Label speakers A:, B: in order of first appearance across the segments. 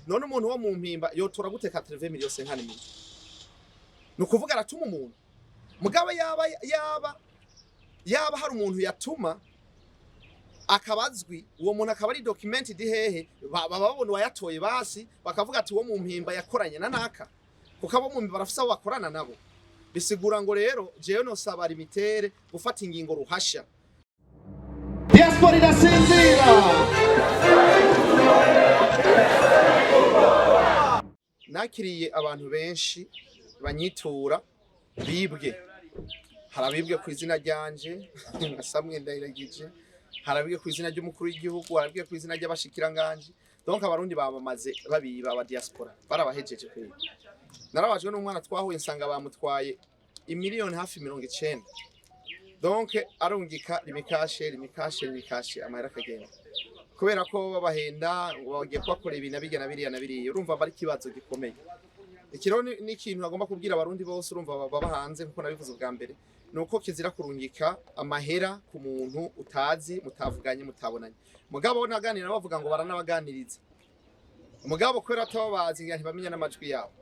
A: none umuntu wo mu mpimba yotora gute 80 miliyoni senkani mili nukuvuga aratuma umuntu mugabo yaba hari umuntu yatuma akabazwi uwo muntu akaba ari documented hehe bababona wayatoye basi bakavuga ati wo mu mpimba yakoranye na naka kuko abo mu mpimba barafisa abo bakorana nabo bisigura ngo rero jewe no saba limitere gufata ingingo ruhasha diaspora irasinzira nakiriye abantu benshi banyitura bibwe harabibwe ku izina ryanje nasamwe ndayiragije harabibwe ku izina ry'umukuru w'igihugu harabibwe ku izina ry'abashikiranganje donc abarundi babamaze babiba Abadiaspora barabahejeje kwe narabajwe n'umwana twahuye nsanga bamutwaye imiliyoni hafi 90 donc arungika limikashe amahera kagenda kubera ko babahenda bagiye kwakora ibintu bigena biriya urumva bari kibazo gikomeye ikiro ni ikintu agomba kubwira abarundi bose urumva baba hanze nkuko nabivuze bwa mbere nuko kizira kurungika amahera ku muntu utazi mutavuganye mutabonanye mugabo naganira bavuga ngo baranabaganiriza mugabo kwera atababazi ngira ntibamenya n'amajwi yabo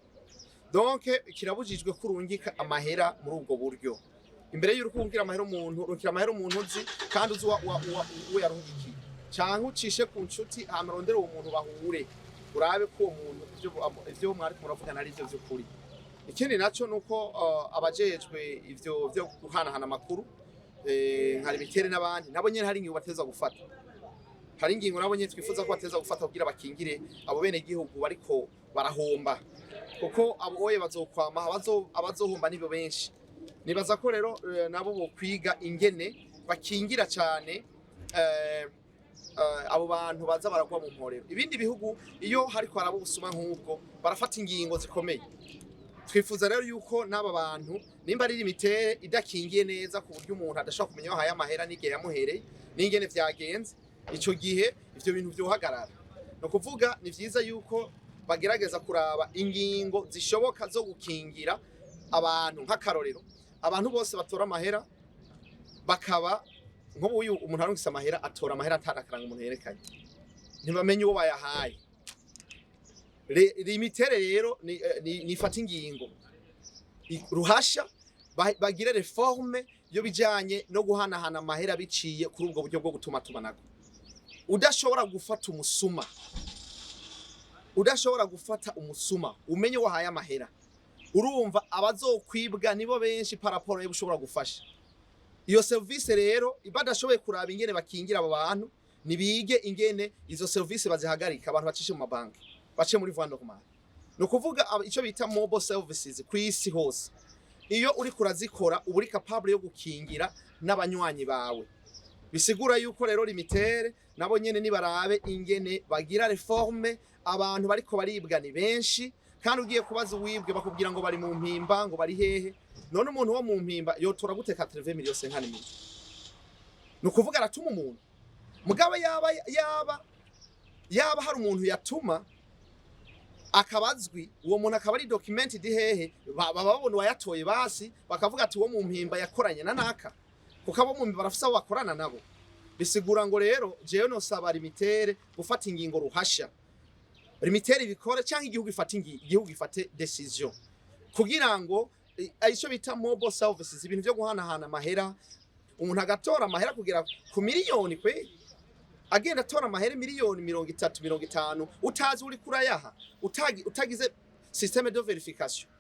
A: donc kirabujijwe kurungika amahera muri ubwo buryo imbere y'urukumbira amahera umuntu rukira amahera umuntu uzi kandi uzi we yarungikiye canke ucishe ku nshuti amarondera uwo muntu bahure urabe ko umuntu ivyo mwari muravugana ari byo by'ukuri ikindi naco nuko abajejwe ivyo byo guhanahana makuru hari bitere n'abandi nabo nyene hari ingingo bateza gufata hari ingingo nabo nyene twifuza ko bateza gufata kugira bakingire abo bene gihugu bariko barahomba kuko abo oye bazokwama abazohomba nibo benshi nibaza ko rero nabo bo kwiga ingene bakingira cyane abo bantu baza baragwa mu mporero ibindi bihugu iyo hariko harabo busuma nk'ubwo barafata ingingo zikomeye twifuza rero yuko n'aba bantu nimba ari limitere idakingiye neza ku buryo umuntu adashobora kumenya aho amahera n'igihe yamuhereye n'ingene vyagenze ico gihe ivyo bintu byohagarara no kuvuga ni vyiza yuko bagerageza kuraba ingingo zishoboka zo gukingira abantu nk'akarorero abantu bose batora amahera bakaba nk'ubu uyu umuntu arungisa amahera atora amahera atarakaranga umuntu yerekanye ntibamenye uwo bayahaye limitere rero nifata ingingo ruhasha bagire reforme yo bijanye no guhanahana amahera biciye kuri ubwo buryo bwo gutuma tumanako udashobora gufata umusuma umenye wahaye amahera urumva abazokwibwa nibo benshi paraporo yo ushobora gufasha iyo service rero ibadashoboye kuraba ingene bakingira abo bantu nibige ingene izo service bazihagarika abantu bacishe mu mabanki bace muri vando kumara no kuvuga ico bita mobile services kwisi hose iyo uri kurazikora uburi capable yo gukingira n'abanywanyi bawe bisigura yuko rero limitere nabo nyene nibarabe ingene bagira reforme abantu bariko baribwa ni benshi kandi ugiye kubaza uwibwe bakubwira ngo bari mu mpimba ngo bari hehe none umuntu wo mu mpimba yotora gute 80 miliyoni senkani mili nukuvuga aratuma umuntu mugabo yaba hari umuntu yatuma akabazwi uwo muntu akaba ari documented hehe bababona wayatoye basi bakavuga ati wo mu mpimba yakoranye na naka kuko abo mu mpimba barafisa abo bakorana nabo bisigura ngo rero jewe no saba limitere gufata ingingo ruhasha limitere bikore cyangwa igihugu ifate decision kugira ngo ayico bita mobile services ibintu byo guhanahana amahera umuntu agatora amahera kugera ku miliyoni kwe agenda atora amahera miliyoni 30-50 utazi uri kurayaha utagize systeme de verification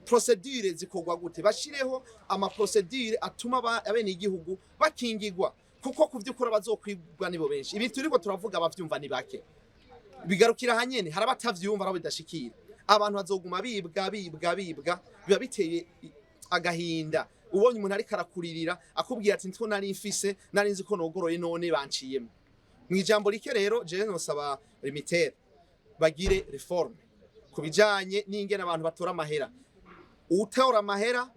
A: procedure zikogwa gute bashireho ama procedure atuma abene igihugu bakingirwa kuko kuvyukora bazokwibwa nibo benshi ibi turiko turavuga abavyumva ni bake bigarukira hanyene harabatavyumva rabo bidashikira abantu bazoguma bibwa biba biteye agahinda ubonye umuntu ari karakuririra akubwira ati ntwo nari mfise nari nzi ko nogoroye none banciyemo mwijambo rike rero je no saba limitere bagire reforme kubijanye n'ingene abantu batora amahera utora amahera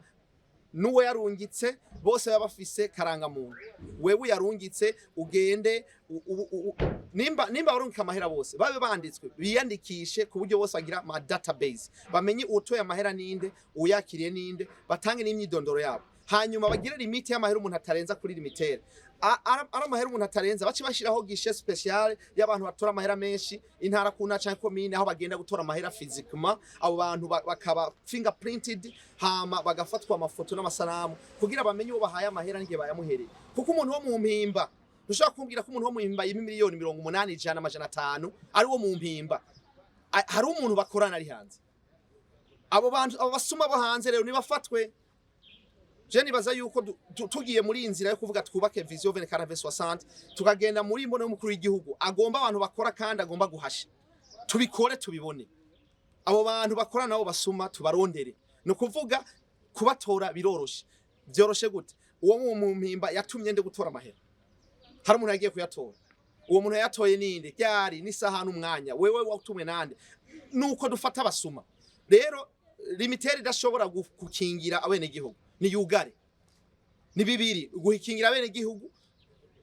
A: nuwe yarungitse bose babafise karanga muntu wewe yarungitse ugende nimba warungika amahera bose babe banditswe biyandikishe ku buryo bose bagira ama database bamenye utoye amahera ninde uyakiriye ninde batange n'imyidondoro yabo hanyuma bagira limite y'amahera umuntu atarenza kuri limitere. Ara amahera umuntu atarenza baci bashiraho gishe special y'abantu batora amahera menshi intara kuna canke commune aho bagenda gutora amahera physiquement, abo bantu bakaba fingerprinted hama bagafatwa amafoto n'amasanamu kugira bamenye uwo bahaye amahera ngiye bayamuhereye. Kuko umuntu wo mu mpimba dushaka kumbwira ko umuntu wo mu mpimba y'imiliyoni 80 ijana amajana 5 ari wo mu mpimba, hari umuntu bakorana ari hanze. Abo bantu abo basuma bo hanze rero nibafatwe. Je nibaza yuko tugiye muri inzira yo kuvuga twubake vision 2060 tukagenda muri imbono y'umukuru w'igihugu agomba abantu bakora kandi agomba guhasha, tubikore tubibone. Abo bantu bakora nabo basuma tubarondere, no kuvuga kubatora biroroshe. Byoroshe gute? Uwo mu mpimba yatumye nde gutora amahera, hari umuntu yagiye kuyatora. Uwo muntu yatoye ninde ryari n'isaha n'umwanya, wewe watumwe nande? Nuko dufata abasuma rero. Limitere idashobora gukingira abene gihugu ni yugare, ni bibiri guhikingira abene gihugu.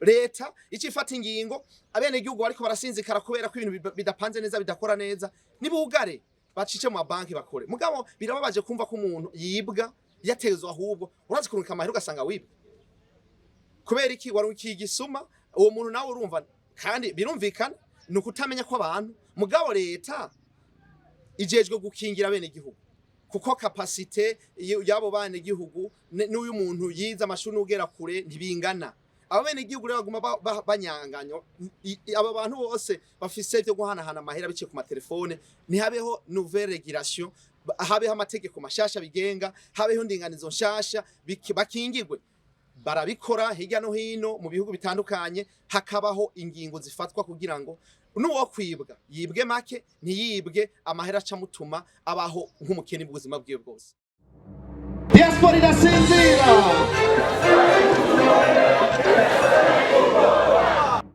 A: Leta icifata ingingo abene gihugu bariko barasinzikara kubera ko ibintu bidapanze neza bidakora neza, ni bugare bacice mu banki bakore. Mugabo birababaje kumva ko umuntu yibwa yatezwa, ahubwo urazi kurunka amahera ugasanga wibwa kubera iki warukiye igisuma. Uwo muntu nawe urumva kandi birumvikana ni ukutamenya ko abantu. Mugabo leta ijejwe gukingira abene gihugu kuko capacité yabo bane gihugu n'uyu muntu yiza amashuri n'ugera kure ntibingana. Abene gihugu rero baguma banyanganyo. Aba bantu bose bafise byo guhanahana amahera biciye ku matelefone, ntihabeho nouvelle régulation, habeho amategeko mashasha bigenga, habeho ndinganizo nshasha bakingirwe. Barabikora hirya no hino mu bihugu bitandukanye, hakabaho ingingo zifatwa kugira ngo nuwo kwibwa yibwe make ntiyibwe amahera acamutuma abaho nk'umukene mu buzima bwiwe bwose. Diaspora irasinzira.